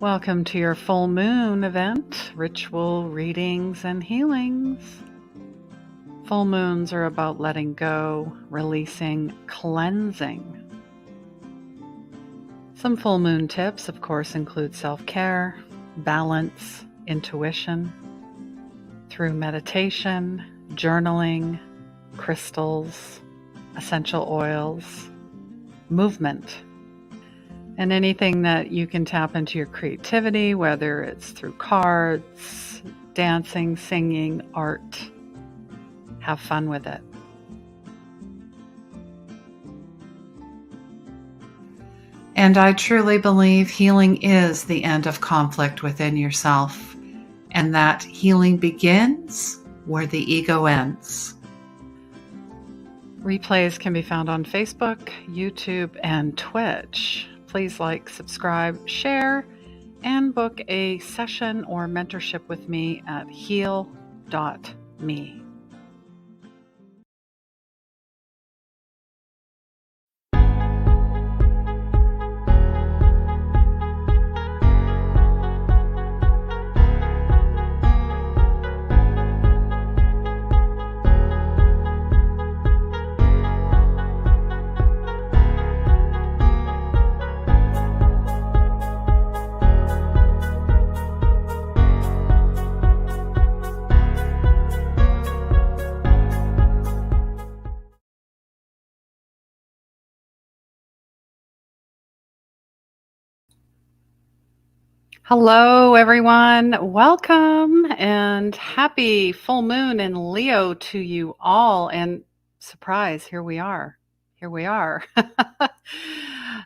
Welcome to your full moon event, ritual readings and healings. Full moons are about letting go, releasing, cleansing. Some full moon tips, of course, include self-care, balance, intuition, through meditation, journaling, crystals, essential oils, movement. And anything that you can tap into your creativity, whether it's through cards, dancing, singing, art. Have fun with it. And I truly believe healing is the end of conflict within yourself, and that healing begins where the ego ends. Replays can be found on Facebook, YouTube, and Twitch. Please like, subscribe, share, and book a session or mentorship with me at heal.me. Hello, everyone. Welcome and happy full moon in Leo to you all. And surprise, here we are. Here we are.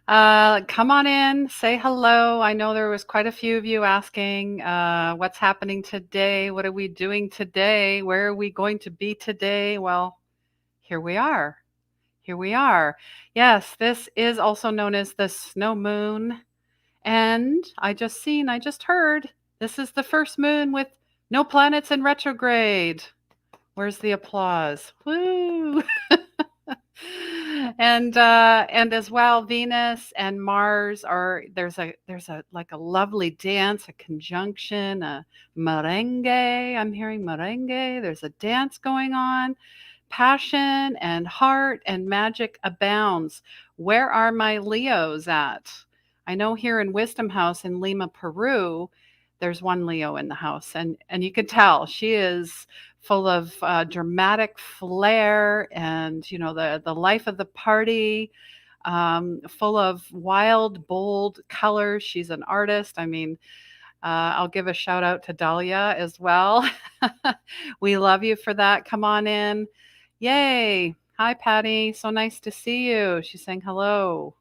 Come on in, say hello. I know there was quite a few of you asking what's happening today. What are we doing today? Where are we going to be today? Well, here we are. Here we are. Yes, this is also known as the snow moon. And I just heard, this is the first moon with no planets in retrograde. Where's the applause? Woo! And as well, Venus and Mars are there's a like a lovely dance, a conjunction, a merengue. I'm hearing merengue. There's a dance going on. Passion and heart and magic abounds. Where are my Leos at? I know here in Wisdom House in Lima, Peru, there's one Leo in the house, and you can tell she is full of dramatic flair and the life of the party, full of wild, bold colors. She's an artist. I mean, I'll give a shout out to Dahlia as well. We love you for that. Come on in. Yay. Hi, Patty. So nice to see you. She's saying hello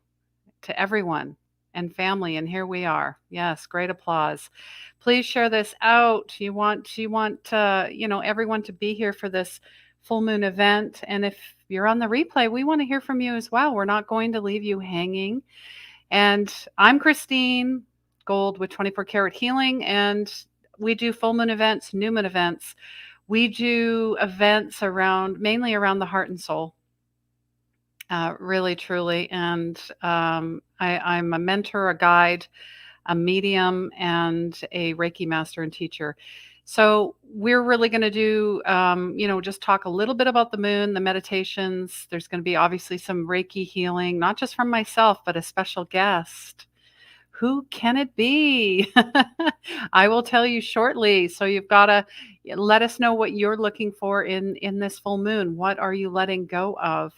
to everyone and family, and here we are. Yes, great applause. Please share this out. You want everyone to be here for this full moon event, and if you're on the replay, we want to hear from you as well. We're not going to leave you hanging. And I'm Christine Gold with 24 Karat Healing, and we do full moon events, new moon events. We do events mainly around the heart and soul. Really, truly. And I'm a mentor, a guide, a medium, and a Reiki master and teacher. So we're really going to do, just talk a little bit about the moon, the meditations. There's going to be obviously some Reiki healing, not just from myself, but a special guest. Who can it be? I will tell you shortly. So you've got to let us know what you're looking for in this full moon. What are you letting go of?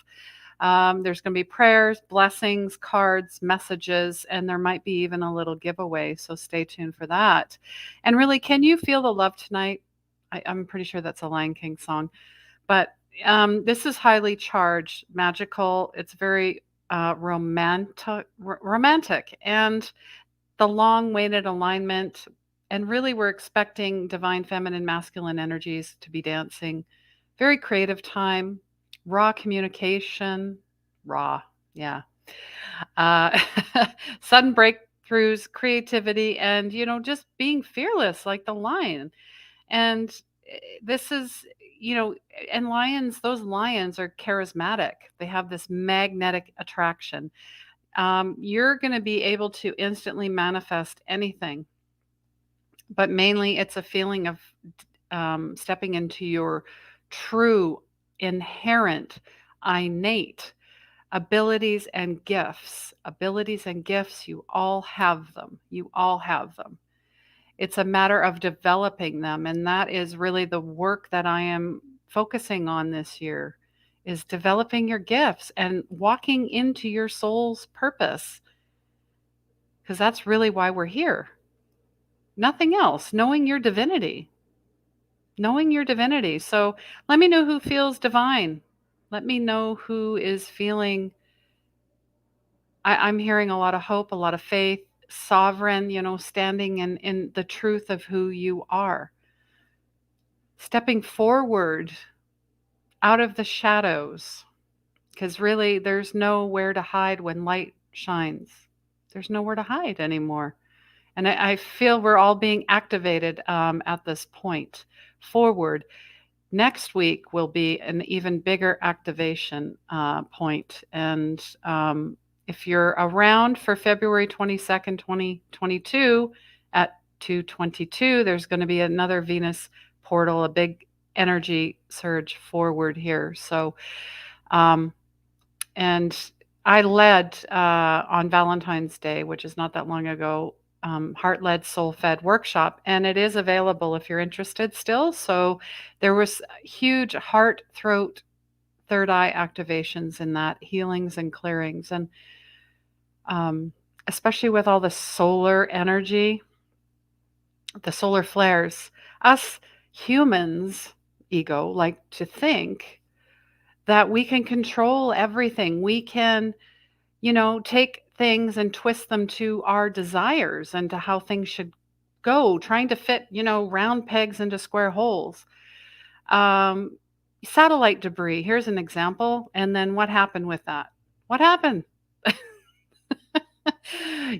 There's going to be prayers, blessings, cards, messages, and there might be even a little giveaway. So stay tuned for that. And really, can you feel the love tonight? I'm pretty sure that's a Lion King song. But this is highly charged, magical. It's very romantic, and the long-awaited alignment. And really, we're expecting divine feminine, masculine energies to be dancing. Very creative time. Raw communication, yeah. Sudden breakthroughs, creativity, and, just being fearless like the lion. And this is, and those lions are charismatic. They have this magnetic attraction. you're going to be able to instantly manifest anything, but mainly it's a feeling of stepping into your true, inherent, innate abilities and gifts. Abilities and gifts, you all have them. You all have them. It's a matter of developing them, and that is really the work that I am focusing on this year, is developing your gifts and walking into your soul's purpose, because that's really why we're here. Nothing else. Knowing your divinity. Knowing your divinity. So let me know who feels divine. Let me know who is feeling. I'm hearing a lot of hope, a lot of faith, sovereign, standing in the truth of who you are. Stepping forward out of the shadows, because really there's nowhere to hide when light shines. There's nowhere to hide anymore. And I feel we're all being activated at this point forward. Next week will be an even bigger activation point. And if you're around for February 22nd, 2022 at 2:22, there's going to be another Venus portal, a big energy surge forward here. So, and I led on Valentine's Day, which is not that long ago, heart led soul fed workshop, and it is available if you're interested still. So there was huge heart, throat, third eye activations in that, healings and clearings, and especially with all the solar energy, the solar flares. Us humans, ego, like to think that we can control everything. We can, take things and twist them to our desires and to how things should go, trying to fit, round pegs into square holes. Um, Satellite debris, here's an example. And then what happened with that? What happened?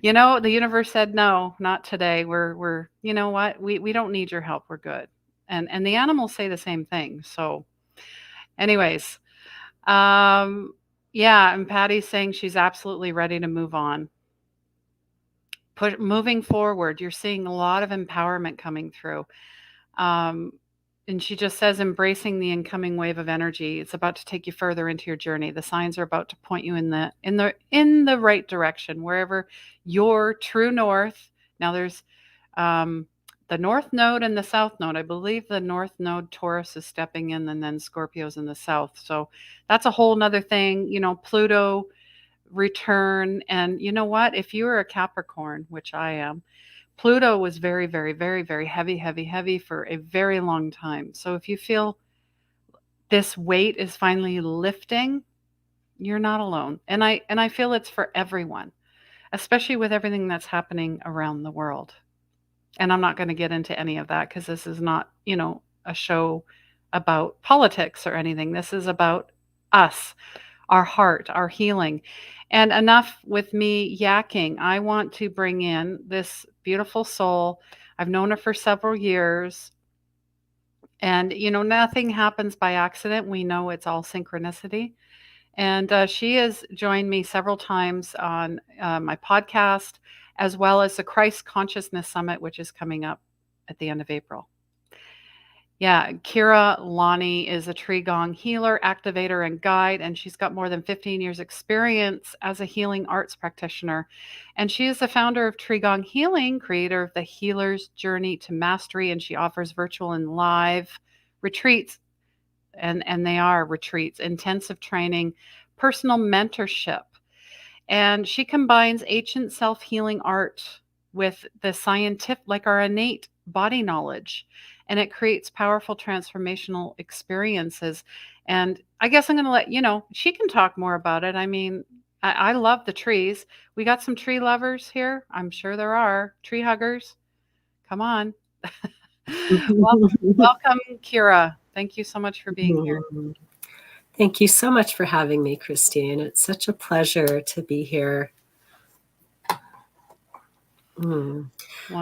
The universe said, no, not today. We're, you know what? We don't need your help. We're good. And the animals say the same thing. So, anyways, yeah, and Patty's saying she's absolutely ready to move on. Moving forward, you're seeing a lot of empowerment coming through. Um, and she just says, embracing the incoming wave of energy. It's about to take you further into your journey. The signs are about to point you in the right direction, wherever your true north. Now there's the north node and the south node. I believe the north node Taurus is stepping in, and then Scorpio's in the south. So that's a whole nother thing. Pluto return. And you know what? If you are a Capricorn, which I am, Pluto was very, very, very, very heavy, heavy, heavy for a very long time. So if you feel this weight is finally lifting, you're not alone. And I feel it's for everyone, especially with everything that's happening around the world. And I'm not going to get into any of that because this is not, a show about politics or anything. This is about us, our heart, our healing. And enough with me yakking. I want to bring in this beautiful soul. I've known her for several years. And, nothing happens by accident. We know it's all synchronicity. And she has joined me several times on my podcast, as well as the Christ Consciousness Summit, which is coming up at the end of April. Yeah, Kira Lonnie is a Qigong healer, activator, and guide, and she's got more than 15 years experience as a healing arts practitioner. And she is the founder of Qigong Healing, creator of the Healer's Journey to Mastery, and she offers virtual and live retreats, and they are retreats, intensive training, personal mentorship. And she combines ancient self-healing art with the scientific, like our innate body knowledge, and it creates powerful transformational experiences. And I guess I'm going to let she can talk more about it. I mean, I love the trees. We got some tree lovers here. I'm sure there are tree huggers. Come on. Welcome, Kira. Thank you so much for being here. Thank you so much for having me, Christine. It's such a pleasure to be here. Mm.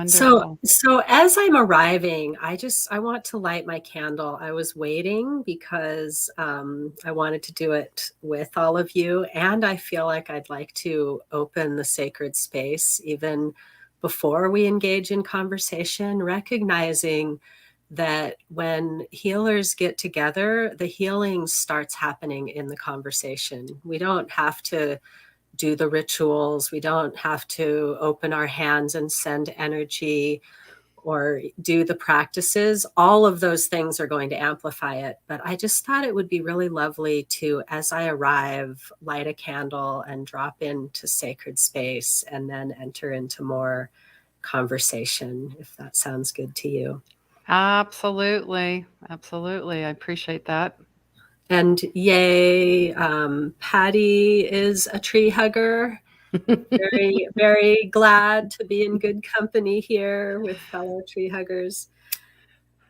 So, Wonderful. so as I'm arriving, I want to light my candle. I was waiting because I wanted to do it with all of you, and I feel like I'd like to open the sacred space even before we engage in conversation, recognizing that when healers get together, the healing starts happening in the conversation. We don't have to do the rituals. We don't have to open our hands and send energy or do the practices. All of those things are going to amplify it. But I just thought it would be really lovely to, as I arrive, light a candle and drop into sacred space and then enter into more conversation, if that sounds good to you. Absolutely. Absolutely. I appreciate that. And yay, Patty is a tree hugger. Very, very glad to be in good company here with fellow tree huggers.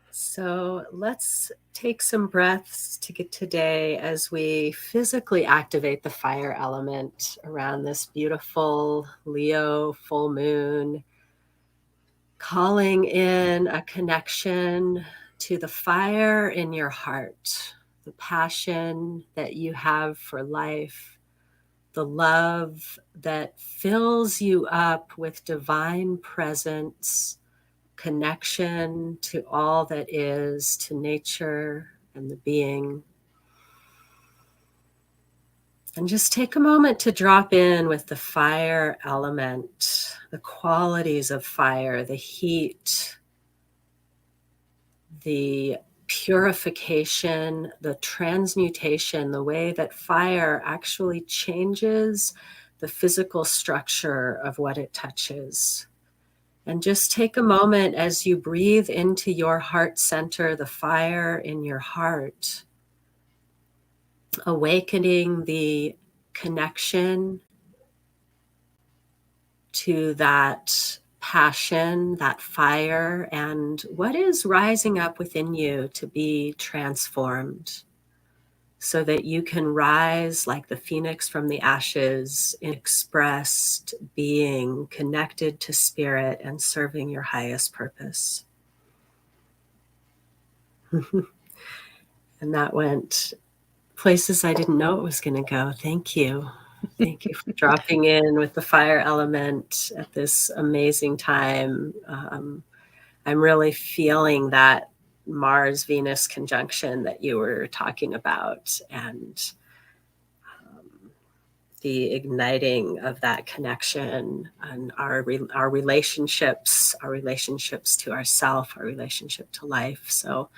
So let's take some breaths to get today as we physically activate the fire element around this beautiful Leo full moon, calling in a connection to the fire in your heart, the passion that you have for life, the love that fills you up with divine presence, connection to all that is, to nature and the being. And just take a moment to drop in with the fire element, the qualities of fire, the heat, the purification, the transmutation, the way that fire actually changes the physical structure of what it touches. And just take a moment as you breathe into your heart center, the fire in your heart, awakening the connection to that passion, that fire, and what is rising up within you to be transformed so that you can rise like the phoenix from the ashes, in expressed being, connected to spirit and serving your highest purpose. And that went places I didn't know it was going to go. Thank you. Thank you for dropping in with the fire element at this amazing time. I'm really feeling that Mars Venus conjunction that you were talking about, and the igniting of that connection and our relationships, our relationships to ourself, our relationship to life. So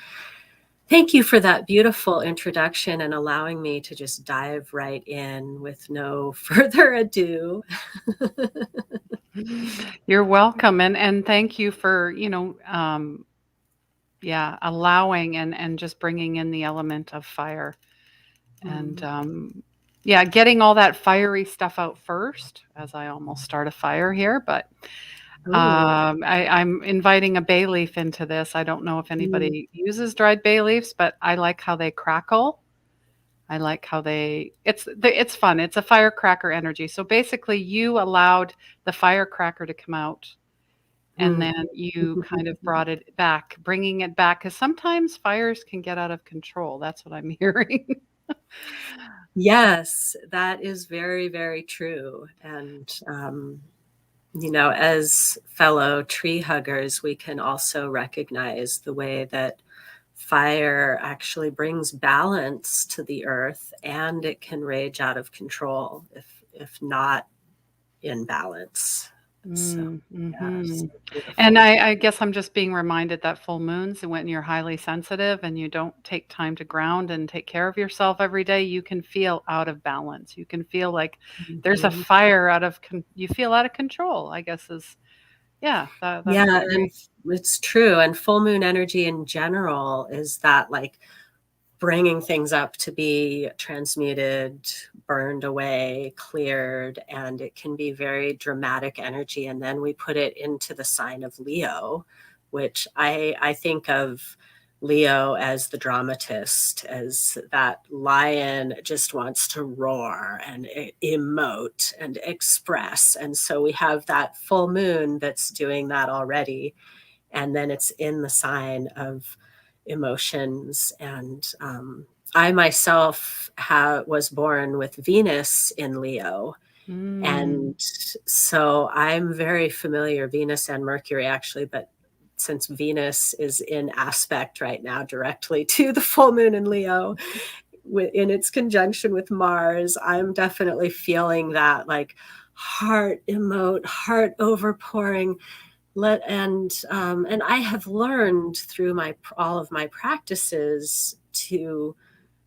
thank you for that beautiful introduction and allowing me to just dive right in with no further ado. You're welcome. And thank you for, yeah, allowing and just bringing in the element of fire. And yeah, getting all that fiery stuff out first, as I almost start a fire here. But Ooh. I'm inviting a bay leaf into this. I don't know if Mm. anybody uses dried bay leaves, but I like how they crackle. I like how it's fun. It's a firecracker energy. So basically, you allowed the firecracker to come out, and Mm. then you kind of brought it back, bringing it back, because sometimes fires can get out of control. That's what I'm hearing. Yes, that is very, very true. And, as fellow tree huggers, we can also recognize the way that fire actually brings balance to the earth, and it can rage out of control if not in balance. So, yeah, so Mhm. And beautiful. I guess I'm just being reminded that full moons, when you're highly sensitive and you don't take time to ground and take care of yourself every day, you can feel out of balance. You can feel like there's a Mhm. fire you feel out of control, I guess is yeah, that's Yeah, and very it's true. And full moon energy in general is that like bringing things up to be transmuted, burned away, cleared, and it can be very dramatic energy. And then we put it into the sign of Leo, which I think of Leo as the dramatist, as that lion just wants to roar and emote and express. And so we have that full moon that's doing that already. And then it's in the sign of emotions. And I myself was born with Venus in Leo. Mm. And so I'm very familiar, Venus and Mercury actually, but since Venus is in aspect right now directly to the full moon in Leo, in its conjunction with Mars, I'm definitely feeling that like heart emote, heart overpouring. And I have learned through all of my practices to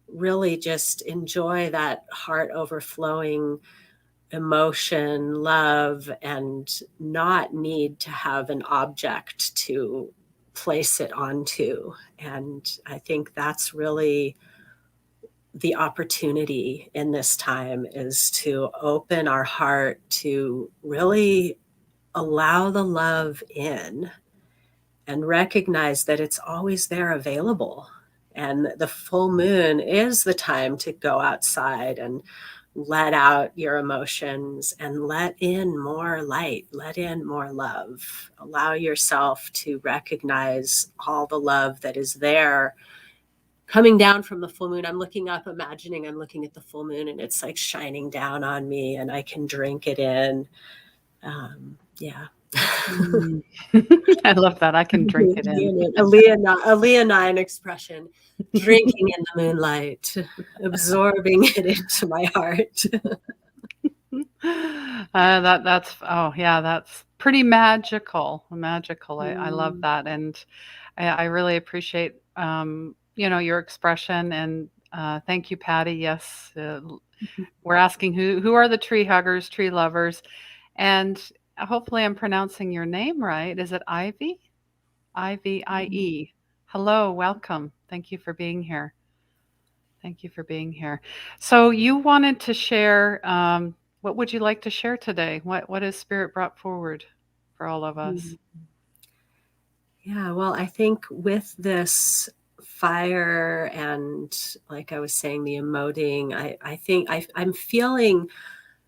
really just enjoy that heart overflowing emotion, love, and not need to have an object to place it onto. And I think that's really the opportunity in this time, is to open our heart to really allow the love in and recognize that it's always there available. And the full moon is the time to go outside and let out your emotions and let in more light, let in more love. Allow yourself to recognize all the love that is there coming down from the full moon. I'm looking up, imagining I'm looking at the full moon and it's like shining down on me and I can drink it in. Yeah. Mm. I love that. I can drink it in. A leonine expression, drinking in the moonlight, absorbing it into my heart. That's oh yeah, that's pretty magical. Magical. I love Mm. that, and I really appreciate your expression and thank you, Patty. Yes, we're asking who are the tree huggers, tree lovers, and hopefully I'm pronouncing your name right. Is it Ivy? IVIE. Hello, welcome. Thank you for being here. Thank you for being here. So you wanted to share, what would you like to share today? What has Spirit brought forward for all of us? Mm. Yeah, well, I think with this fire and, like I was saying, the emoting, I think I'm feeling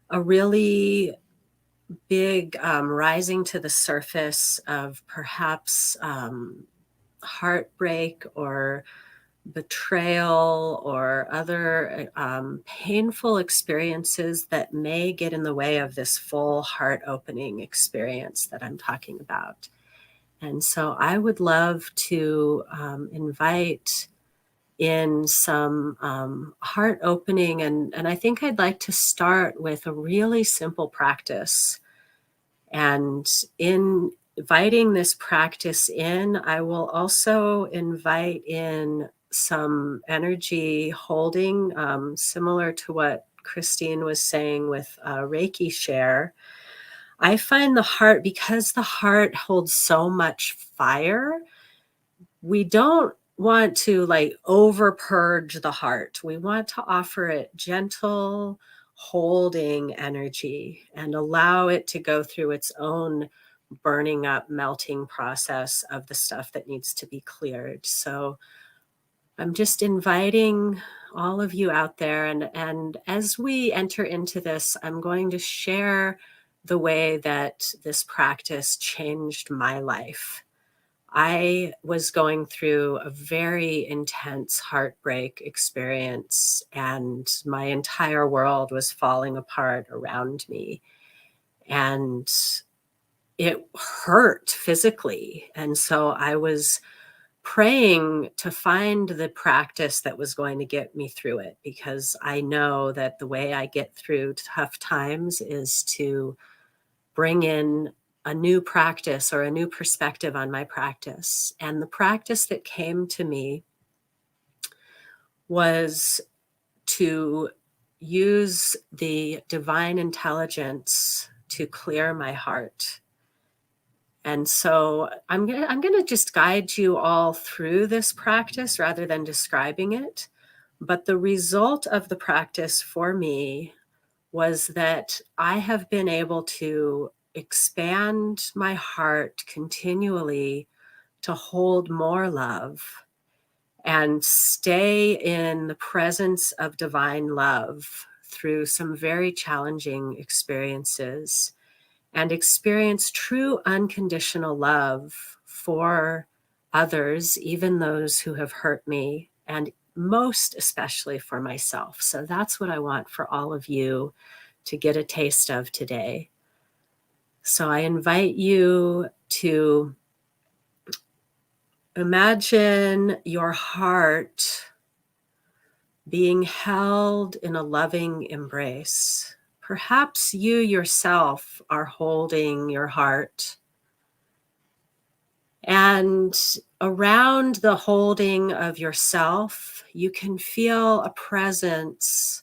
a really big rising to the surface of perhaps heartbreak or betrayal or other painful experiences that may get in the way of this full heart opening experience that I'm talking about. And so I would love to invite in some heart opening. And I think I'd like to start with a really simple practice. And in inviting this practice in, I will also invite in some energy holding, similar to what Christine was saying with Reiki share. I find the heart, because the heart holds so much fire, we don't want to like over purge the heart. We want to offer it gentle, holding energy and allow it to go through its own burning up, melting process of the stuff that needs to be cleared. So I'm just inviting all of you out there. And as we enter into this, I'm going to share the way that this practice changed my life. I was going through a very intense heartbreak experience, and my entire world was falling apart around me. And it hurt physically. And so I was praying to find the practice that was going to get me through it, because I know that the way I get through tough times is to bring in a new practice or a new perspective on my practice. And the practice that came to me was to use the divine intelligence to clear my heart. And so I'm gonna just guide you all through this practice rather than describing it. But the result of the practice for me was that I have been able to expand my heart continually to hold more love and stay in the presence of divine love through some very challenging experiences and experience true unconditional love for others, even those who have hurt me, and most especially for myself. So that's what I want for all of you to get a taste of today. So I invite you to imagine your heart being held in a loving embrace. Perhaps you yourself are holding your heart. And around the holding of yourself, you can feel a presence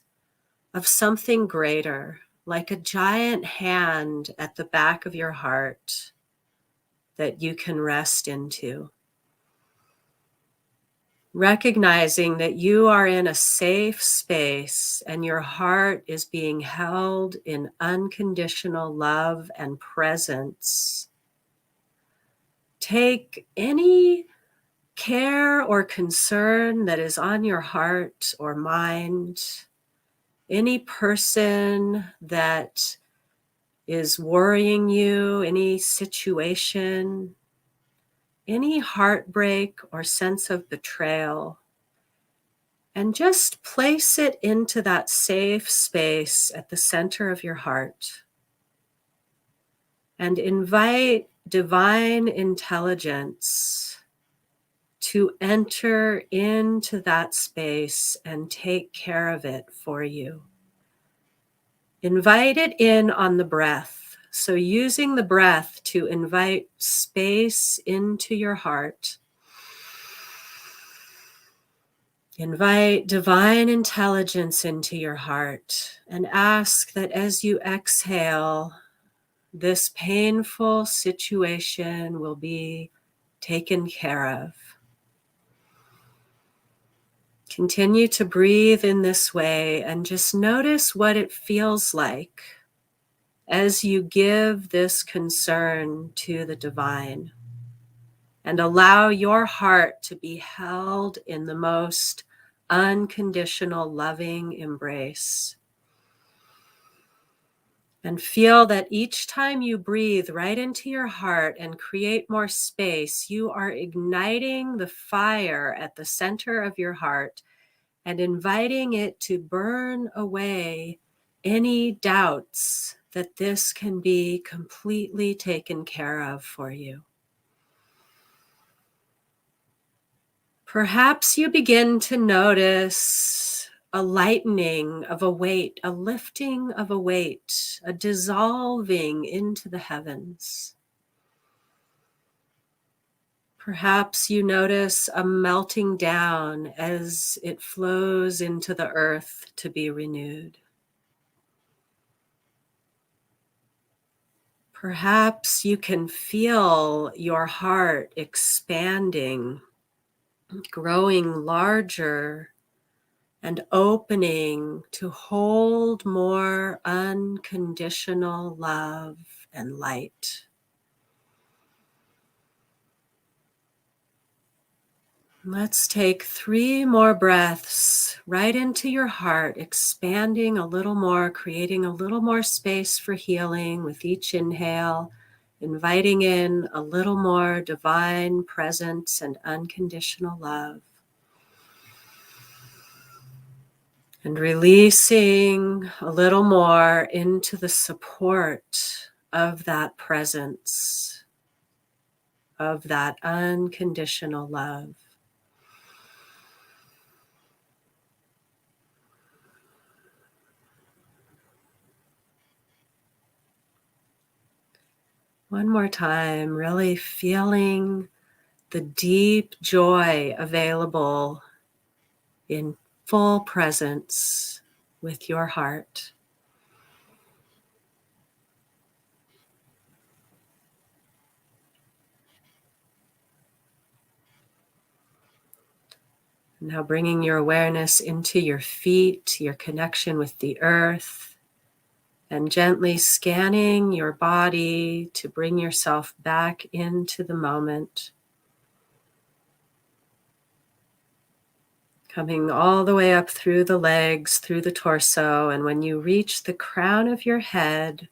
of something greater, like a giant hand at the back of your heart that you can rest into. Recognizing that you are in a safe space and your heart is being held in unconditional love and presence. Take any care or concern that is on your heart or mind, any person that is worrying you, any situation, any heartbreak or sense of betrayal, and just place it into that safe space at the center of your heart. And invite divine intelligence to enter into that space and take care of it for you. Invite it in on the breath. So using the breath to invite space into your heart. Invite divine intelligence into your heart and ask that as you exhale, this painful situation will be taken care of. Continue to breathe in this way and just notice what it feels like as you give this concern to the divine. And allow your heart to be held in the most unconditional, loving embrace. And feel that each time you breathe right into your heart and create more space, you are igniting the fire at the center of your heart and inviting it to burn away any doubts that this can be completely taken care of for you. Perhaps you begin to notice a lightening of a weight, a lifting of a weight, a dissolving into the heavens. Perhaps you notice a melting down as it flows into the earth to be renewed. Perhaps you can feel your heart expanding, growing larger, and opening to hold more unconditional love and light. Let's take 3 more breaths right into your heart, expanding a little more, creating a little more space for healing with each inhale, inviting in a little more divine presence and unconditional love. And releasing a little more into the support of that presence, of that unconditional love. One more time, really feeling the deep joy available in full presence with your heart. Now bringing your awareness into your feet, your connection with the earth, and gently scanning your body to bring yourself back into the moment. coming all the way up through the legs, through the torso. And when you reach the crown of your head,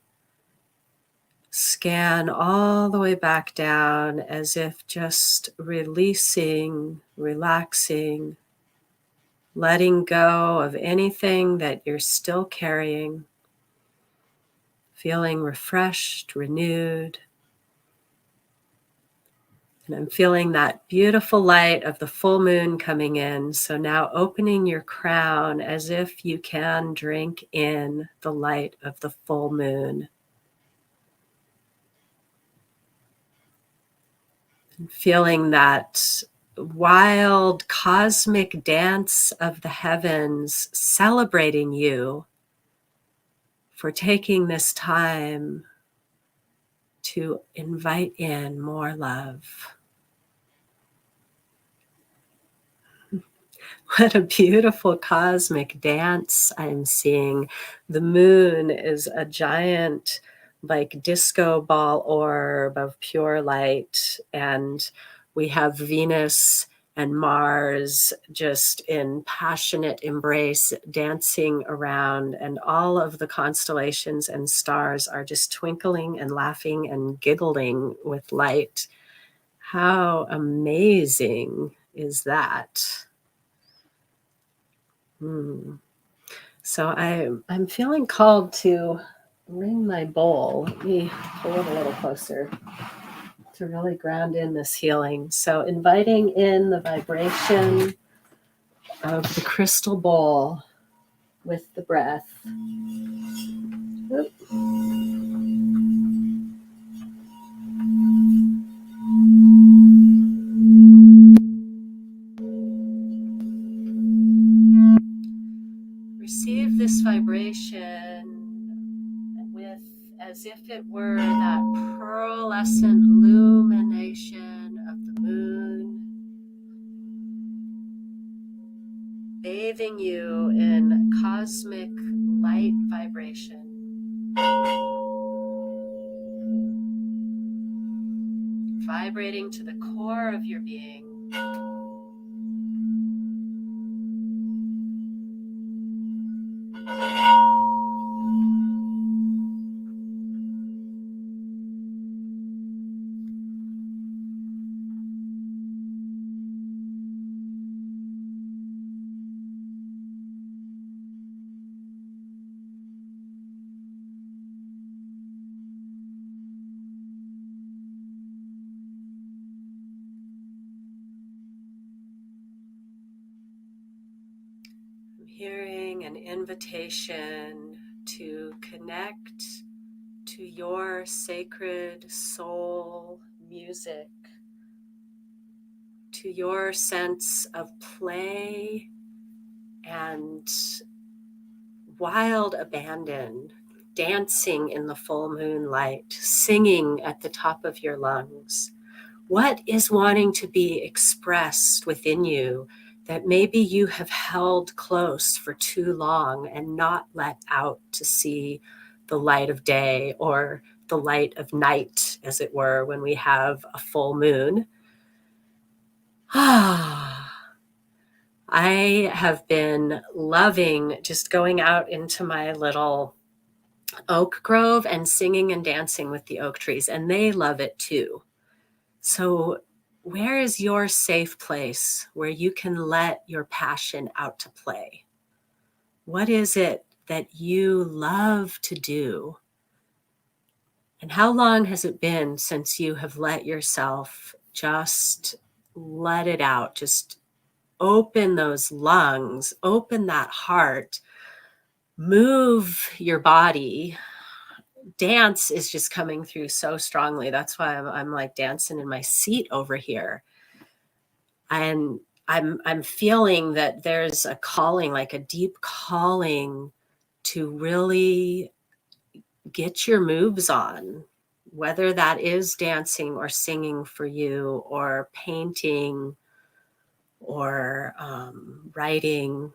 scan all the way back down as if just releasing, relaxing, letting go of anything that you're still carrying, feeling refreshed, renewed. And I'm feeling that beautiful light of the full moon coming in. So now opening your crown as if you can drink in the light of the full moon. And feeling that wild cosmic dance of the heavens celebrating you for taking this time to invite in more love. What a beautiful cosmic dance I'm seeing. The moon is a giant, like disco ball orb of pure light. And we have Venus and Mars just in passionate embrace, dancing around. And all of the constellations and stars are just twinkling and laughing and giggling with light. How amazing is that? So I'm feeling called to bring my bowl. Let me pull it a little closer to really ground in this healing. So inviting in the vibration of the crystal bowl with the breath. Oop. Receive this vibration with as if it were that pearlescent illumination of the moon, bathing you in cosmic light vibration. Vibrating to the core of your being. I'm hearing an invitation to connect to your sacred soul music, to your sense of play and wild abandon, dancing in the full moonlight, singing at the top of your lungs. What is wanting to be expressed within you that maybe you have held close for too long and not let out to see the light of day or the light of night, as it were, when we have a full moon? I have been loving just going out into my little oak grove and singing and dancing with the oak trees, and they love it too. So where is your safe place where you can let your passion out to play? What is it that you love to do? And how long has it been since you have let yourself just let it out? Just open those lungs, open that heart, move your body. Dance is just coming through so strongly. That's why I'm like dancing in my seat over here. And I'm feeling that there's a calling, like a deep calling to really get your moves on, whether that is dancing or singing for you or painting or writing,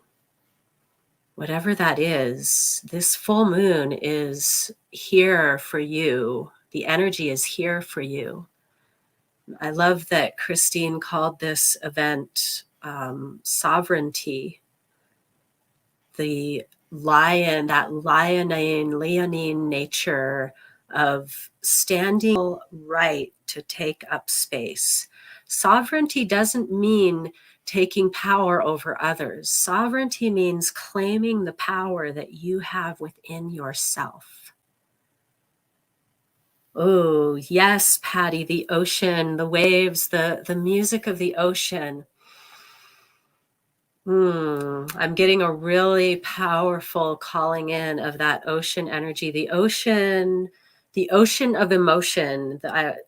whatever that is. This full moon is here for you. The energy is here for you. I love that Christine called this event sovereignty, the lion, that leonine nature of standing right to take up space. Sovereignty doesn't mean taking power over others. Sovereignty means claiming the power that you have within yourself. Oh, yes, Patty, the ocean, the waves, the music of the ocean. I'm getting a really powerful calling in of that ocean energy, the ocean of emotion.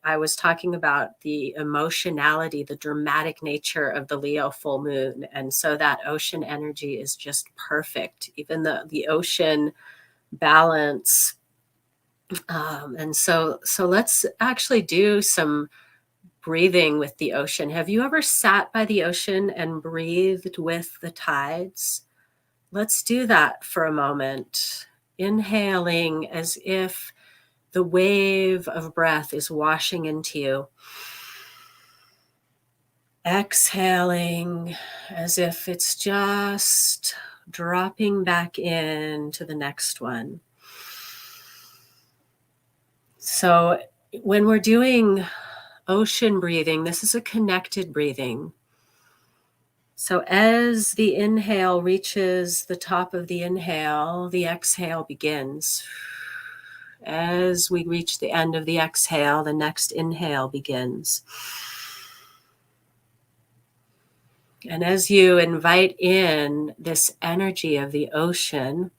I was talking about the emotionality, the dramatic nature of the Leo full moon. And so that ocean energy is just perfect, even the ocean balance. And so let's actually do some breathing with the ocean. Have you ever sat by the ocean and breathed with the tides? Let's do that for a moment. Inhaling as if the wave of breath is washing into you. Exhaling as if it's just dropping back into the next one. So when we're doing ocean breathing, this is a connected breathing. So as the inhale reaches the top of the inhale, the exhale begins. As we reach the end of the exhale, the next inhale begins. And as you invite in this energy of the ocean,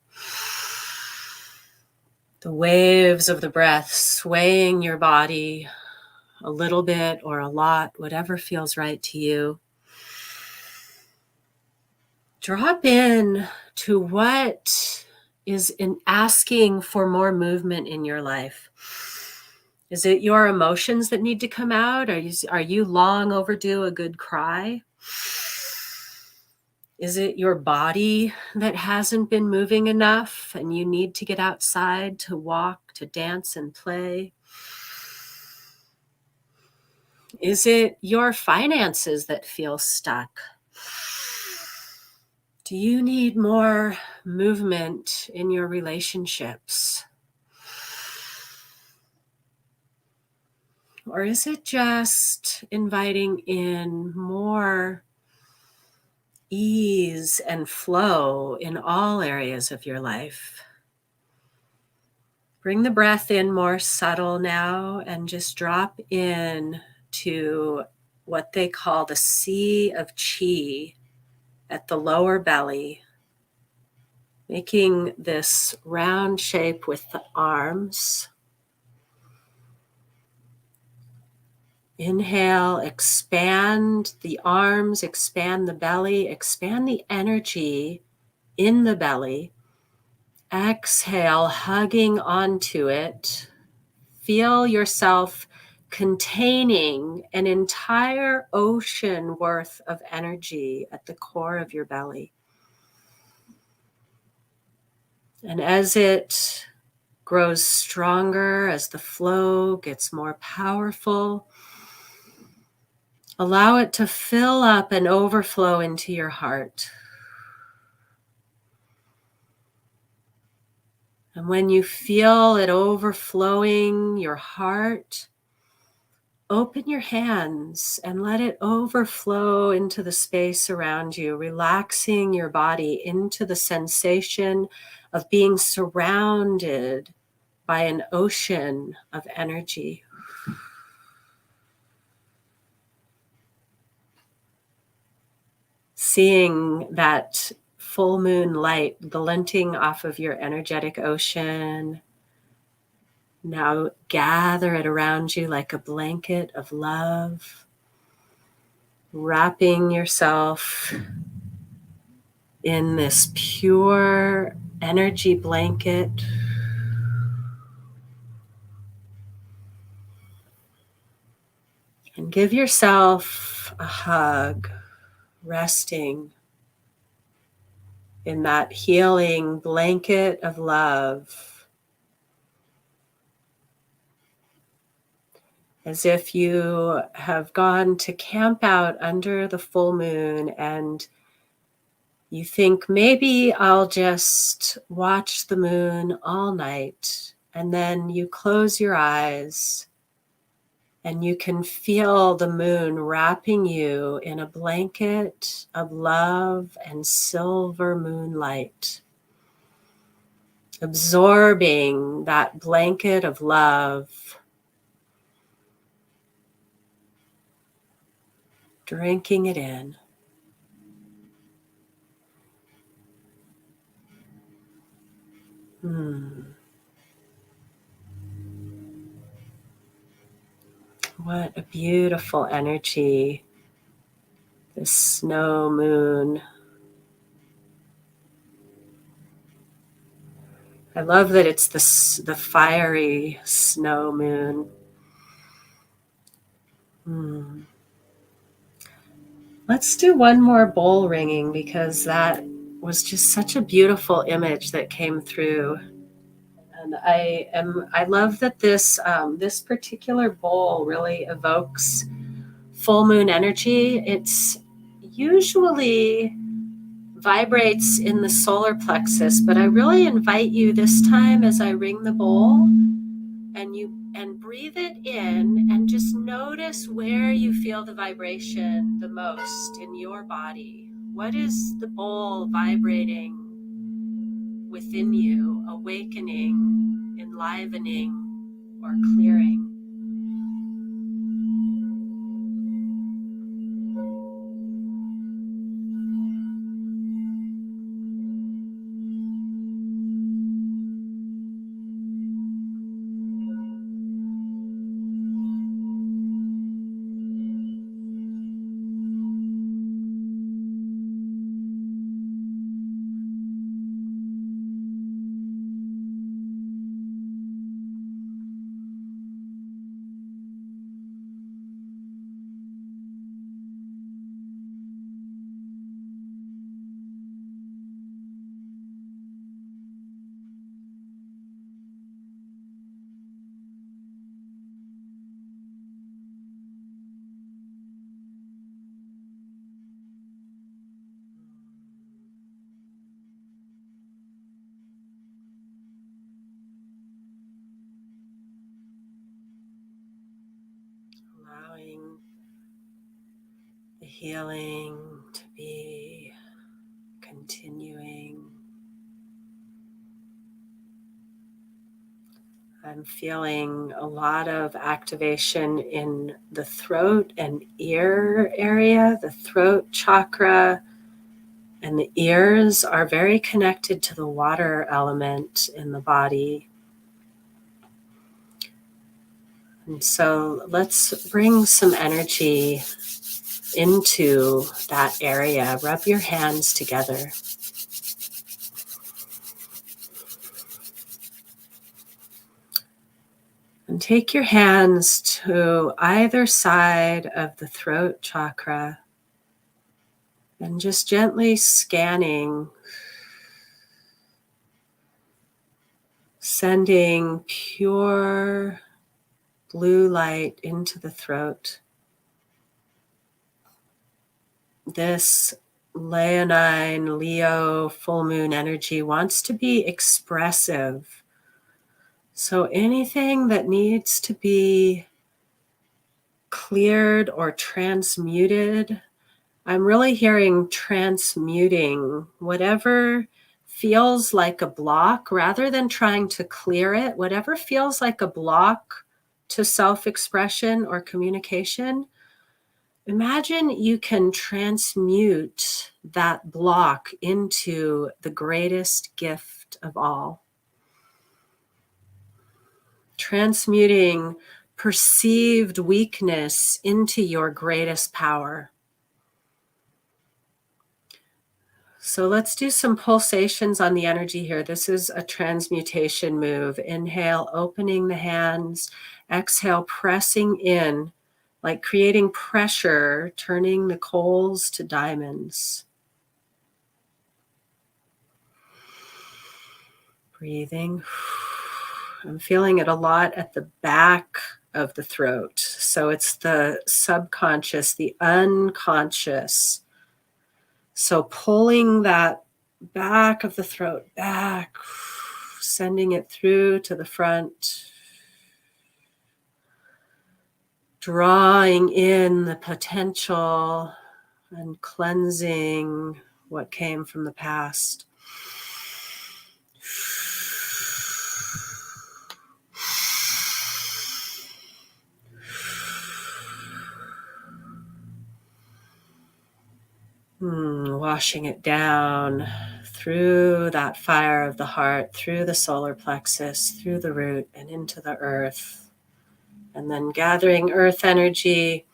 the waves of the breath swaying your body a little bit or a lot, whatever feels right to you, drop in to what is in asking for more movement in your life. Is it your emotions that need to come out? Are you long overdue a good cry? Is it your body that hasn't been moving enough and you need to get outside to walk, to dance and play? Is it your finances that feel stuck? Do you need more movement in your relationships? Or is it just inviting in more ease and flow in all areas of your life? Bring the breath in more subtle now and just drop in to what they call the sea of chi at the lower belly, making this round shape with the arms. Inhale, expand the arms, expand the belly, expand the energy in the belly. Exhale, hugging onto it. Feel yourself containing an entire ocean worth of energy at the core of your belly. And as it grows stronger, as the flow gets more powerful, allow it to fill up and overflow into your heart. And when you feel it overflowing your heart, open your hands and let it overflow into the space around you, relaxing your body into the sensation of being surrounded by an ocean of energy. Seeing that full moon light glinting off of your energetic ocean. Now gather it around you like a blanket of love, wrapping yourself in this pure energy blanket. And give yourself a hug, resting in that healing blanket of love. as if you have gone to camp out under the full moon and you think, maybe I'll just watch the moon all night. And then you close your eyes and you can feel the moon wrapping you in a blanket of love and silver moonlight, absorbing that blanket of love, drinking it in. What a beautiful energy, this snow moon. I love that it's the fiery snow moon. Let's do one more bowl ringing, because that was just such a beautiful image that came through. And I love that this particular bowl really evokes full moon energy. It's usually vibrates in the solar plexus, but I really invite you this time, as I ring the bowl, and breathe it in and just notice where you feel the vibration the most in your body. What is the bowl vibrating within you, awakening, enlivening, or clearing? Allowing the healing to be continuing. I'm feeling a lot of activation in the throat and ear area. The throat chakra and the ears are very connected to the water element in the body. And so let's bring some energy into that area. Rub your hands together. And take your hands to either side of the throat chakra and just gently scanning, sending pure blue light into the throat. This Leonine Leo full moon energy wants to be expressive. So anything that needs to be cleared or transmuted, I'm really hearing transmuting whatever feels like a block, rather than trying to clear it. Whatever feels like a block to self-expression or communication, imagine you can transmute that block into the greatest gift of all. Transmuting perceived weakness into your greatest power. So let's do some pulsations on the energy here. This is a transmutation move. Inhale, opening the hands. Exhale, pressing in, like creating pressure, turning the coals to diamonds. Breathing. I'm feeling it a lot at the back of the throat. So it's the subconscious, the unconscious. So pulling that back of the throat back, sending it through to the front, drawing in the potential and cleansing what came from the past. Washing it down through that fire of the heart, through the solar plexus, through the root, and into the earth. And then gathering earth energy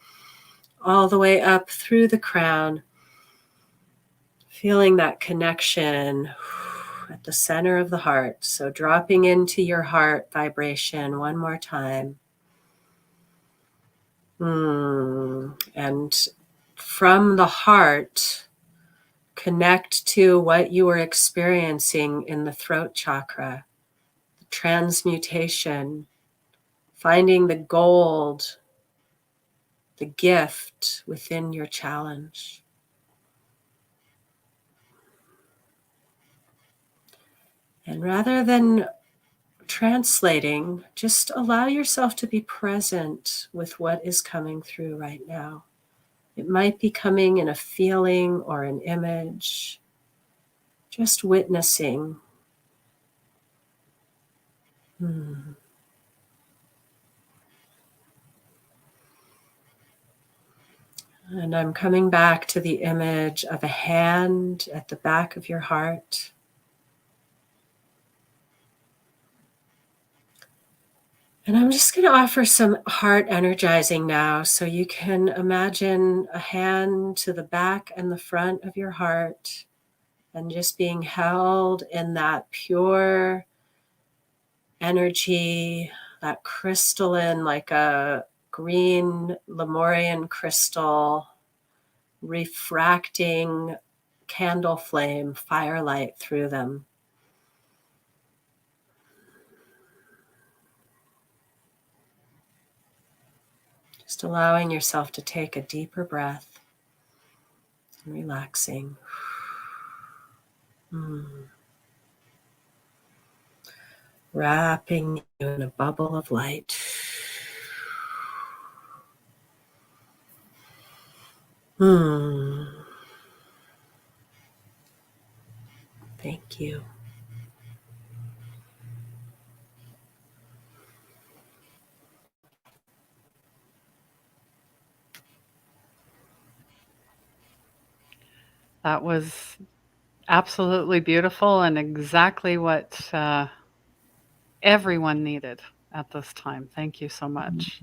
all the way up through the crown, feeling that connection at the center of the heart. So dropping into your heart vibration one more time. And from the heart, connect to what you are experiencing in the throat chakra, the transmutation, finding the gold, the gift within your challenge. And rather than translating, just allow yourself to be present with what is coming through right now. It might be coming in a feeling or an image, just witnessing. And I'm coming back to the image of a hand at the back of your heart. And I'm just going to offer some heart energizing now. So you can imagine a hand to the back and the front of your heart and just being held in that pure energy, that crystalline, like a green Lemurian crystal, refracting candle flame, firelight through them. Just allowing yourself to take a deeper breath and relaxing. Wrapping you in a bubble of light. Thank you. That was absolutely beautiful and exactly what everyone needed at this time. Thank you so much.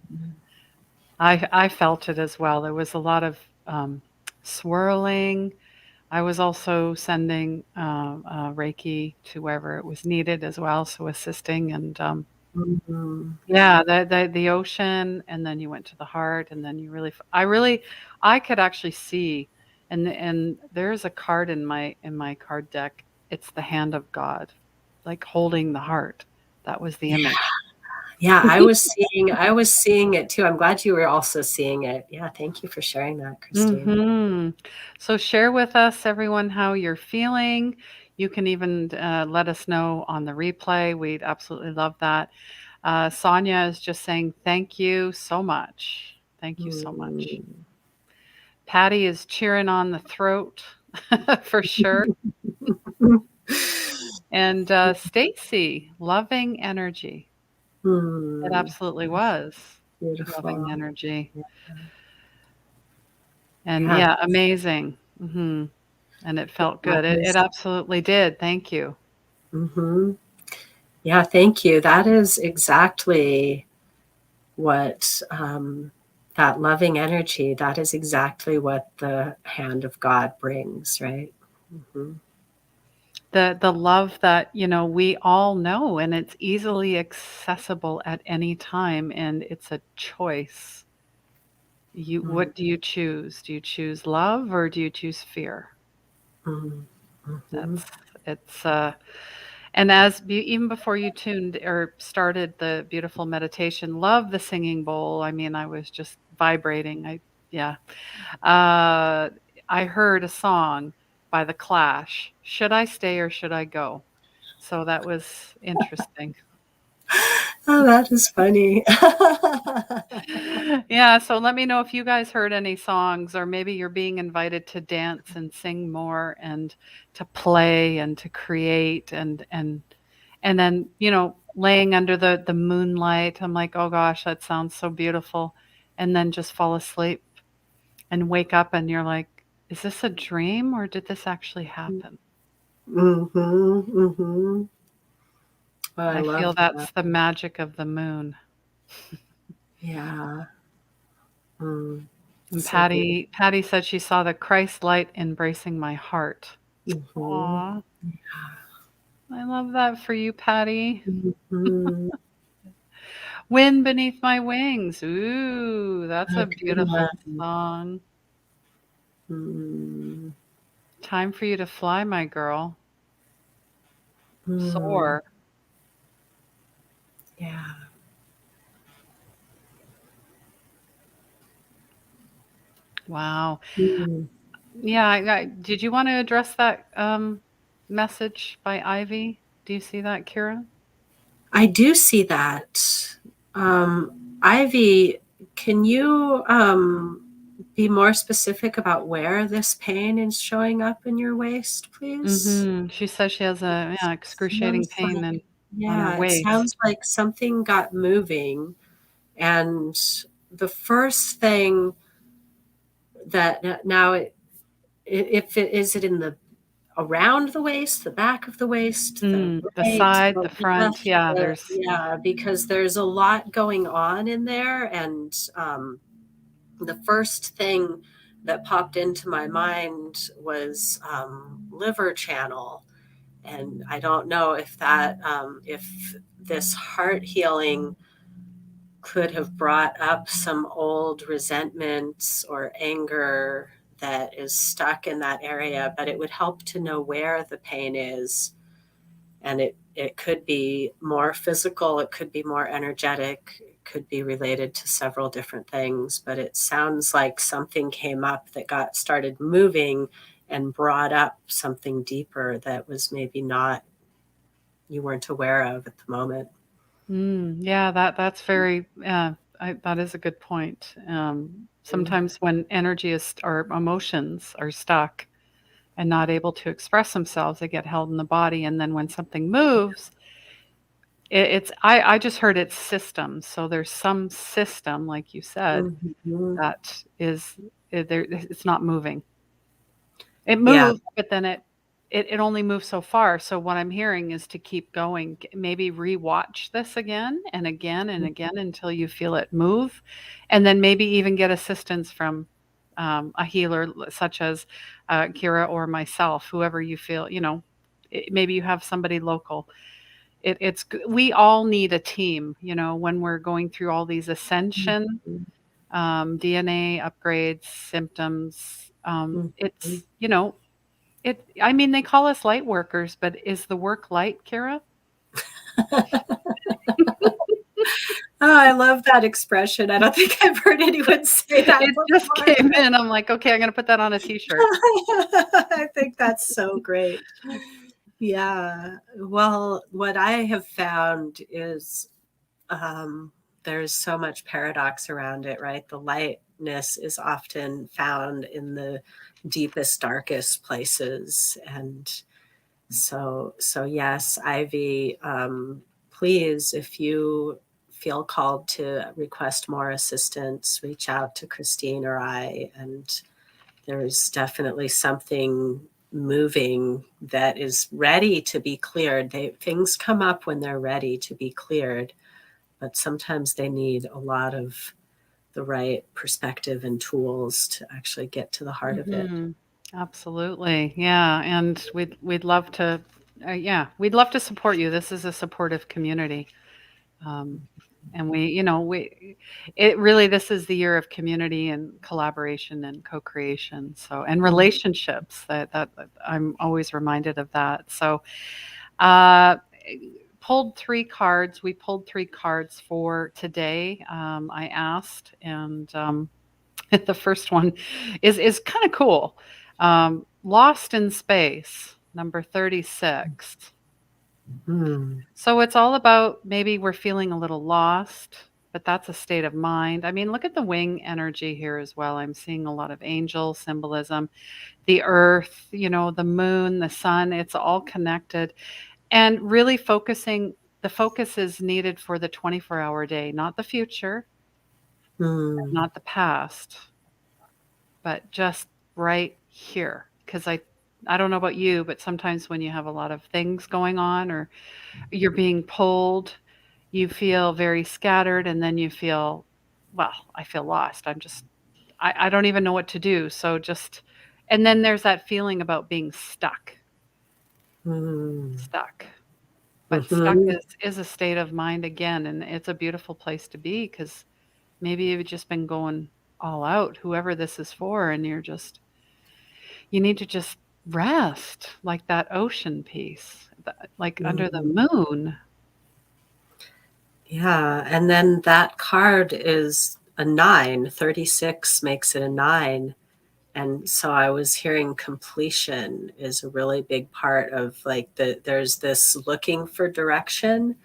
I felt it as well. There was a lot of swirling. I was also sending Reiki to wherever it was needed as well, so assisting and yeah, the ocean, and then you went to the heart, and then you really, I could actually see, and there's a card in my card deck. It's the hand of God, like holding the heart. That was the Yeah. image. Yeah, I was seeing it too. I'm glad you were also seeing it. Yeah, thank you for sharing that, Christine. So share with us, everyone, how you're feeling. You can even let us know on the replay. We'd absolutely love that. Sonia is just saying thank you so much. Thank you so much. Mm. Patty is cheering on the throat for sure. And Stacy, loving energy. It absolutely was loving Beautiful. energy. Yeah. And Yeah. yeah, amazing. And it felt good. It absolutely did. Thank you. Mm-hmm. Yeah, thank you. That is exactly what that loving energy, that is exactly what the hand of God brings, right? Mm-hmm. The love that, we all know, and it's easily accessible at any time, and it's a choice. What do you choose? Do you choose love or do you choose fear? Mm-hmm. Mm-hmm. That's it's And even before you tuned or started the beautiful meditation, love the singing bowl. I mean, I was just vibrating. Yeah. Uh, I heard a song by The Clash. Should I stay or should I go? So that was interesting. Oh, that is funny. Yeah, so let me know if you guys heard any songs or maybe you're being invited to dance and sing more and to play and to create and then, laying under the moonlight. I'm like, "Oh gosh, that sounds so beautiful." And then just fall asleep and wake up and you're like, "Is this a dream or did this actually happen?" Mhm, mhm. Oh, I I feel love that. that's the magic of the moon. Yeah. Mm, And so beautiful. Patty said she saw the Christ light embracing my heart. Mhm. Aw, I love that for you, Patty. Mhm. Wind beneath my wings. Ooh, that's A a good beautiful one. song. Mm, Time for you to fly, my girl. mm, Soar. yeah. Wow. Mm. Yeah, did you want to address that message by Ivy? Do you see that, Kira? I do see that. Ivy, can you be more specific about where this pain is showing up in your waist, please? She says she has a yeah, excruciating Sounds pain like, on her yeah, it sounds waist. like something got moving. And the first thing that now if it is it in the around the waist, the back of the waist, the The right, side, the the front. left, Yeah, there's yeah, because there's a lot going on in there. And the first thing that popped into my mind was liver channel. And I don't know if if this heart healing could have brought up some old resentments or anger that is stuck in that area, but it would help to know where the pain is. And it could be more physical, it could be more energetic, it could be related to several different things, but it sounds like something came up that got started moving and brought up something deeper that was maybe not, you weren't aware of at the moment. yeah, that's very that is a good point. Sometimes when energy is or emotions are stuck and not able to express themselves, they get held in the body, and then when something moves, it's I just heard it's systems. So there's some system, like you said, Mhm. that is there. It's not moving. It Yeah. moves, but then it only moves so far, so what I'm hearing is to keep going, maybe rewatch this again and again and again until you feel it move, and then maybe even get assistance from, a healer such as, Kira or myself, whoever you feel, maybe you have somebody local. We all need a team, when we're going through all these ascension, Mhm. DNA upgrades, symptoms, Mhm. it's, I mean, they call us light workers, but is the work light, Kira? Oh, I love that expression. I don't think I've heard anyone say that It just before. came in. I'm like, "Okay, I'm gonna put that on a t-shirt." I think that's so great. Yeah. Well, what I have found is um, there's so much paradox around it, right? The lightness is often found in the deepest, darkest places. And so yes, Ivy, please, if you feel called to request more assistance, reach out to Christine or I. And there's definitely something moving that is ready to be cleared. Things come up when they're ready to be cleared, but sometimes they need a lot of the right perspective and tools to actually get to the heart of it. Mhm. Absolutely. Yeah, and we'd love to yeah, we'd love to support you. This is a supportive community. Um, and it really, this is the year of community and collaboration and co-creation. So, and Mm. relationships that I'm always reminded of that. So, Uh, Pulled three cards. We pulled three cards for today. I asked, and the first one is kind of cool. Lost in Space, number 36. Mm, So it's all about maybe we're feeling a little lost, but that's a state of mind. I mean, look at the wing energy here as well. I'm seeing a lot of angel symbolism, the earth, the moon, the sun, it's all connected. And really focusing, the focus is needed for the 24-hour day, not the future, mm, not the past, but just right here. Because I don't know about you, but sometimes when you have a lot of things going on or you're being pulled, you feel very scattered, and then you feel, well, I feel lost. I don't even know what to do. So just, and then there's that feeling about being stuck, mm, stuck. But stuck mhm, is a state of mind again, and it's a beautiful place to be because maybe you've just been going all out, whoever this is for, and you need to just rest like that ocean piece, like under the mm. moon. Yeah, and then that card is a 9. 36 makes it a 9. And so I was hearing completion is a really big part of like there's this looking for direction.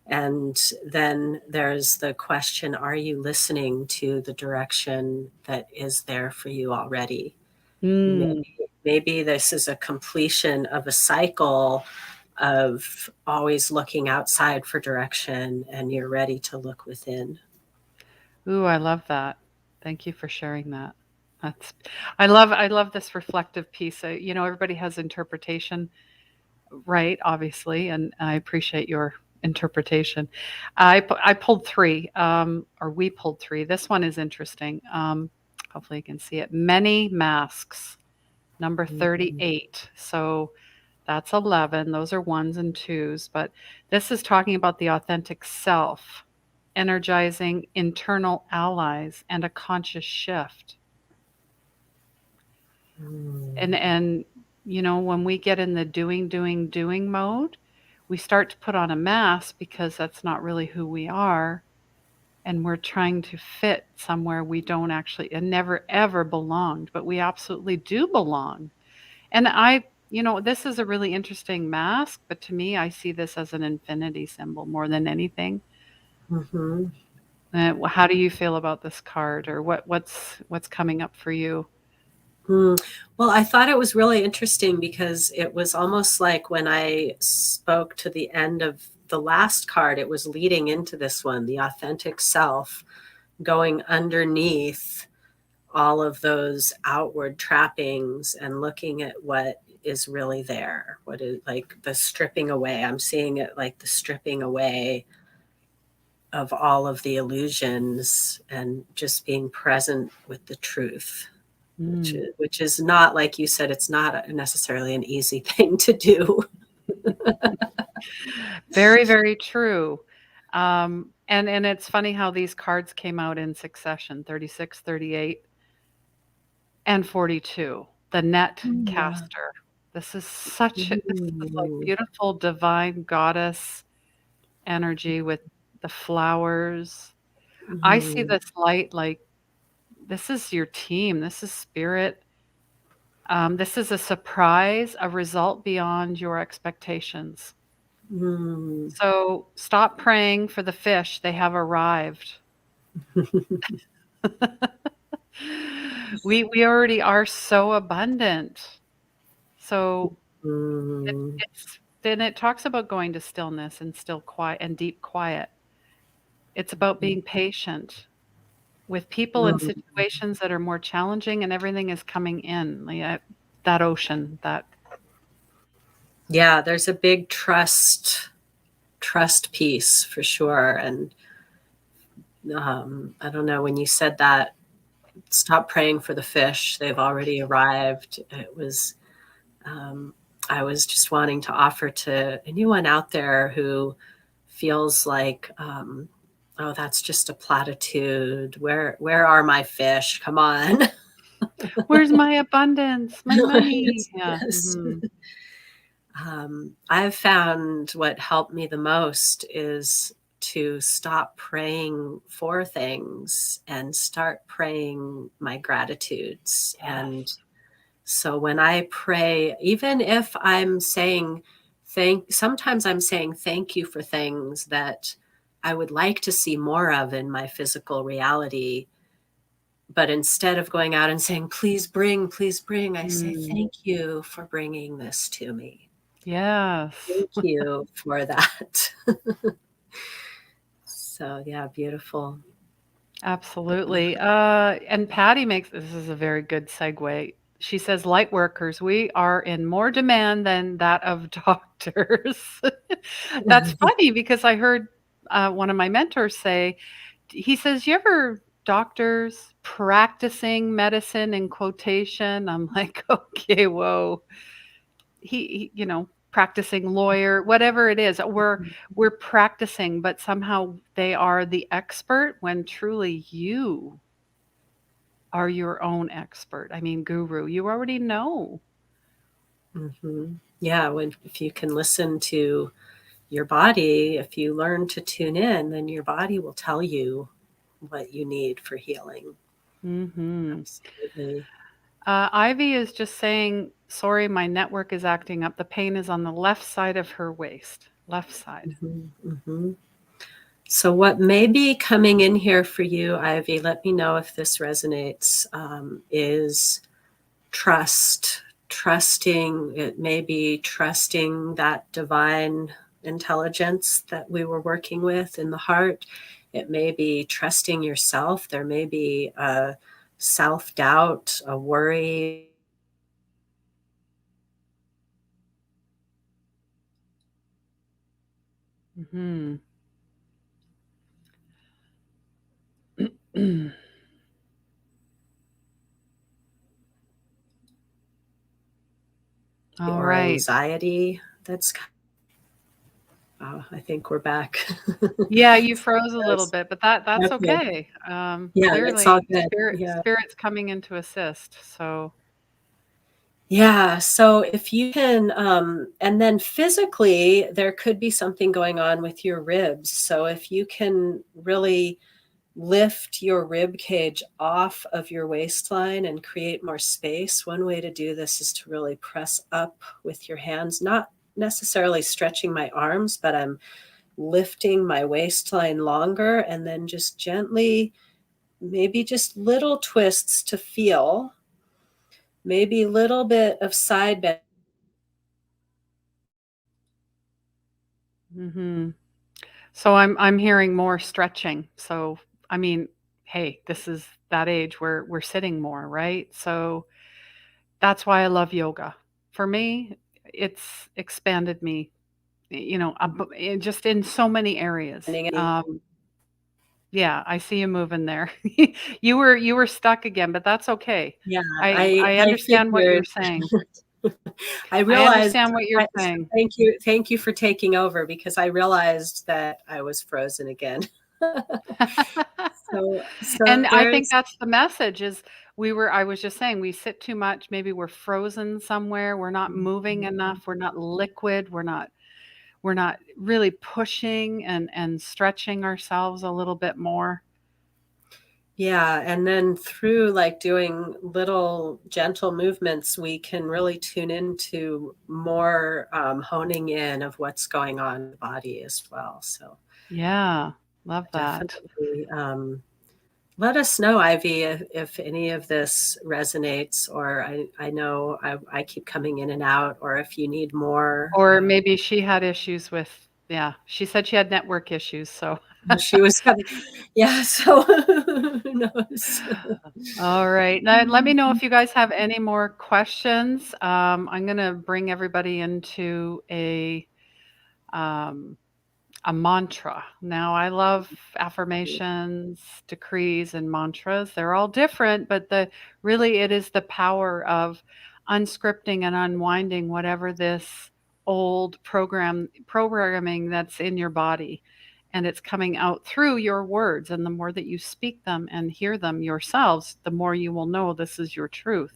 And then there's the question, are you listening to the direction that is there for you already? Mm. Maybe this is a completion of a cycle of always looking outside for direction and you're ready to look within. Ooh, I love that. Thank you for sharing that. That's I love this reflective piece. Everybody has interpretation, right? Obviously, and I appreciate your interpretation. I pulled three, or we pulled three. This one is interesting. Hopefully, you can see it. Many masks, number Mhm. 38. So that's 11. Those are ones and twos, but this is talking about the authentic self, energizing internal allies, and a conscious shift. Mm, And when we get in the doing, doing, doing mode, we start to put on a mask because that's not really who we are. And we're trying to fit somewhere we don't actually and never ever belonged, but we absolutely do belong. And this is a really interesting mask, but to me, I see this as an infinity symbol more than anything. mhm. How do you feel about this card, or what's coming up for you? Mm. Well, I thought it was really interesting because it was almost like when I spoke to the end of the last card, it was leading into this one, the authentic self, going underneath all of those outward trappings and looking at what is really there. What is like the stripping away. I'm seeing it like the stripping away of all of the illusions and just being present with the truth, Mm. which is not, like you said, it's not necessarily an easy thing to do. Very, very true. And it's funny how these cards came out in succession, 36, 38, and 42. The net Yeah. caster. This is like Mm, beautiful divine goddess energy with the flowers. I see mhm, this light like this is your team. This is spirit. This is a surprise, a result beyond your expectations. mm. So stop praying for the fish. They have arrived. We already are so abundant. So Mm, it's then it talks about going to stillness and still quiet and deep quiet. It's about being patient with people and mm. situations that are more challenging, and everything is coming in like that ocean. That Yeah, there's a big trust piece for sure. And I don't know, when you said that, stop praying for the fish. They've already arrived. It was, um, I was just wanting to offer to anyone out there who feels like, oh, that's just a platitude. Where are my fish? Come on. where's my abundance, my money? Yes, Yeah. yes. Hmm. I've found what helped me the most is to stop praying for things and start praying my gratitudes. Yes. And so when I pray, even if I'm saying sometimes I'm saying thank you for things that I would like to see more of in my physical reality. But instead of going out and saying, please bring, I say, Mm. thank you for bringing this to me. Yes. Thank you for that. So, yeah, beautiful. Absolutely. And Patty makes this is a very good segue. She says, light workers, we are in more demand than that of doctors. That's funny because I heard one of my mentors say, he says, you ever doctors practicing medicine in quotation? I'm like, okay, whoa. Practicing lawyer, whatever it is, we're practicing, but somehow they are the expert when truly you are your own expert. I mean, guru, you already know. Yeah, if you can listen to your body, if you learn to tune in, then your body will tell you what you need for healing. Mhm. Absolutely. Ivy is just saying, "Sorry, my network is acting up. The pain is on the left side of her waist. Left side." Hmm. So, what may be coming in here for you, Ivy, let me know if this resonates, is trust. Trusting, it may be trusting that divine intelligence that we were working with in the heart. It may be trusting yourself. There may be a self doubt, a worry. Mhm. All Or right. anxiety that's oh, I think we're back. Yeah, you froze a little bit, but that's Okay. okay. Yeah, that's all Clearly, good. Yeah. spirit's coming in to assist. So, Yeah. So if you can, and then physically, there could be something going on with your ribs. So if you can really lift your rib cage off of your waistline and create more space, one way to do this is to really press up with your hands, not necessarily stretching my arms, but I'm lifting my waistline longer and then just gently, maybe just little twists to feel, maybe a little bit of side bend. mhm. So I'm hearing more stretching. So, I mean, hey, this is that age where we're sitting more, right? So that's why I love yoga. For me, it's expanded me, just in so many areas. Yeah, I see you moving there. You were stuck again, but that's okay. Yeah, I I understand what you're figured. saying. I I realized. understand what you're So saying. thank you for taking over because I realized that I was frozen again. So And I think there's that's the message is I was just saying we sit too much, maybe we're frozen somewhere, we're not moving enough, we're not liquid, we're not really pushing and stretching ourselves a little bit more. yeah, and then through like doing little gentle movements, we can really tune into more honing in of what's going on in the body as well. So Yeah, love that. definitely let us know, Ivy, if any of this resonates, or I know I keep coming in and out, or if you need more. Or maybe she had issues with yeah, she said she had network issues, so She was having, yeah, so who knows? all right. Now let me know if you guys have any more questions. I'm gonna bring everybody into um, a mantra. Now, I love affirmations, decrees, and mantras. They're all different, but the really it is the power of unscripting and unwinding whatever this old programming that's in your body and it's coming out through your words and the more that you speak them and hear them yourselves the more you will know this is your truth.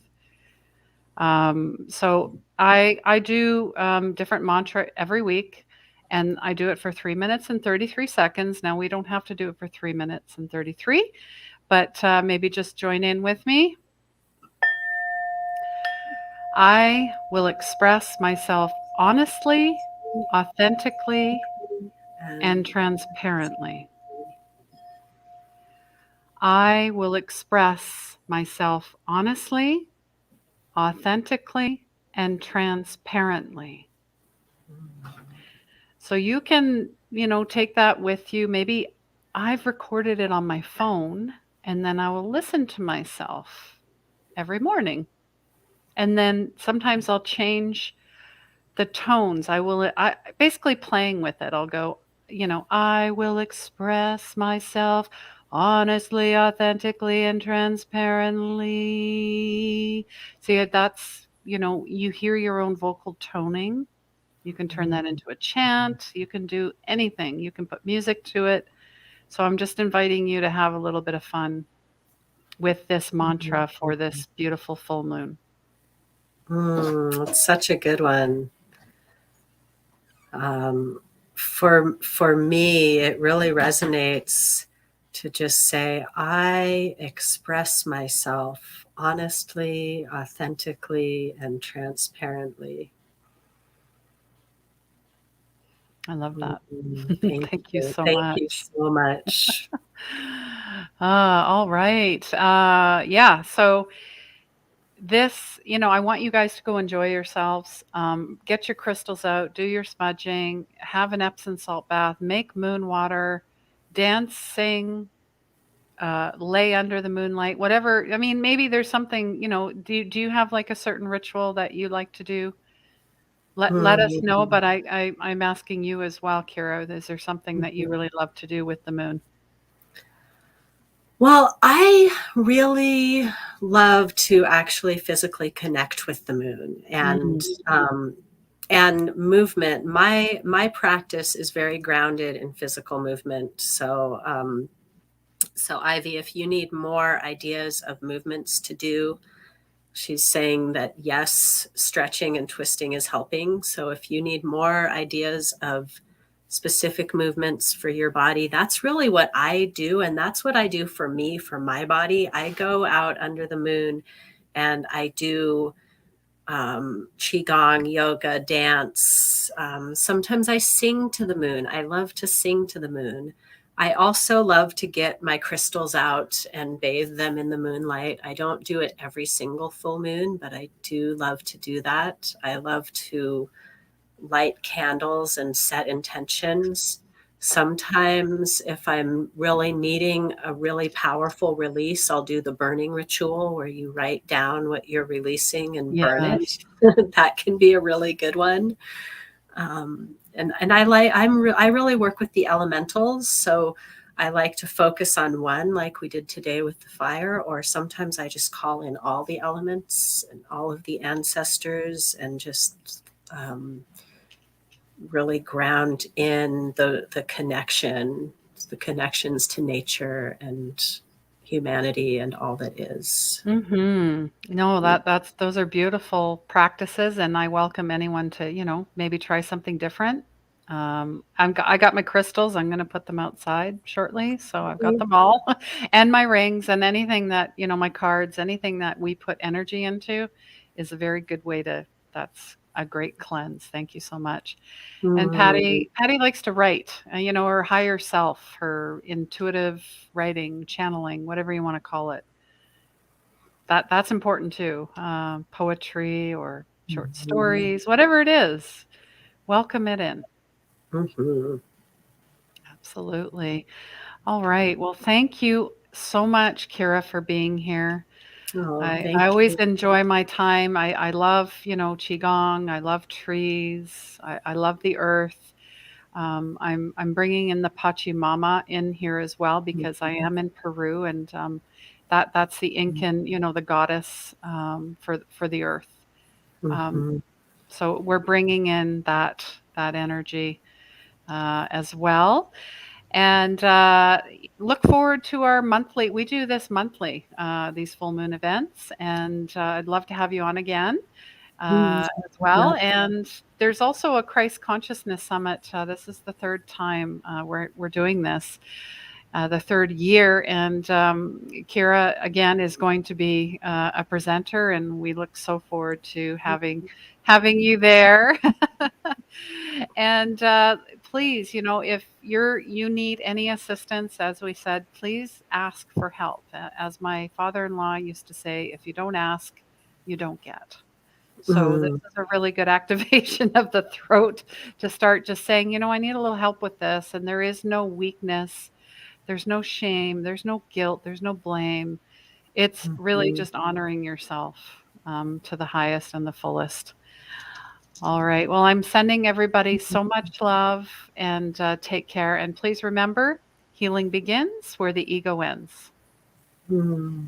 So I do different mantra every week, and I do it for 3 minutes and 33 seconds. Now we don't have to do it for 3 minutes and 33, but maybe just join in with me. I will express myself honestly, authentically, and And transparently. I will express myself honestly, authentically, and transparently. So you can, take that with you. Maybe I've recorded it on my phone and then I will listen to myself every morning. And then sometimes I'll change the tones. I basically playing with it. I'll go, I will express myself honestly, authentically, and transparently. See, that's, you hear your own vocal toning. You can turn that into a chant. You can do anything. You can put music to it. So I'm just inviting you to have a little bit of fun with this mantra for this beautiful full moon. it's such a good one. For me, it really resonates to just say, I express myself honestly, authentically, and transparently. I love that. Thank Thank you you. so Thank you much. so much. All right. Yeah. So this, I want you guys to go enjoy yourselves. Get your crystals out, do your smudging, have an Epsom salt bath, make moon water, dance, sing, lay under the moonlight, whatever. I mean, maybe there's something, do you have like a certain ritual that you like to do? Let us know, Hmm. but I'm asking you as well, Kira. Is there something that you really love to do with the moon? Well, I really love to actually physically connect with the moon Mm. and movement. My practice is very grounded in physical movement. So Ivy, if you need more ideas of movements to do, she's saying that yes, stretching and twisting is helping. So if you need more ideas of specific movements for your body, that's really what I do. And that's what I do for me, for my body. I go out under the moon and I do qigong, yoga, dance. Sometimes I sing to the moon. I love to sing to the moon. I also love to get my crystals out and bathe them in the moonlight. I don't do it every single full moon, but I do love to do that. I love to light candles and set intentions. Sometimes, if I'm really needing a really powerful release, I'll do the burning ritual where you write down what you're releasing and burn Yes. it. That can be a really good one. And I really work with the elementals, so I like to focus on one, like we did today with the fire, or sometimes I just call in all the elements and all of the ancestors and just really ground in the connections to nature and humanity and all that is. Mhm. No, that's those are beautiful practices, and I welcome anyone to, maybe try something different. I got my crystals. I'm gonna put them outside shortly, so I've got them all, and my rings, and anything that, my cards, anything that we put energy into is a very good way to. That's a great cleanse. Thank you so much. And Mm, Patty likes to write, her higher self, her intuitive writing, channeling, whatever you want to call it. That's important too. Poetry or short mhm, stories, whatever it is, welcome it in. mhm. Absolutely. All right. Well, thank you so much, Kira, for being here. Oh, I thank always you. enjoy my time. I love, qigong. I love trees. I love the earth. I'm bringing in the Pachamama in here as well because I am in Peru, and that's the Incan, the goddess for the earth. Um, Mhm, so we're bringing in that energy as well. And look forward to our monthly. We do this monthly, these full moon events, and I'd love to have you on again Mm, as well. yeah. And there's also a Christ Consciousness Summit. This is the third time we're doing this, the third year. And Kira, again, is going to be a presenter, and we look so forward to having you there. And please, if you need any assistance, as we said, please ask for help. As my father-in-law used to say, if you don't ask, you don't get. So this Mm, is a really good activation of the throat to start just saying, I need a little help with this. And there is no weakness, there's no shame, there's no guilt, there's no blame. It's really mhm, just honoring yourself to the highest and the fullest. All right. Well, I'm sending everybody so much love, and take care. And please remember, healing begins where the ego ends. mm.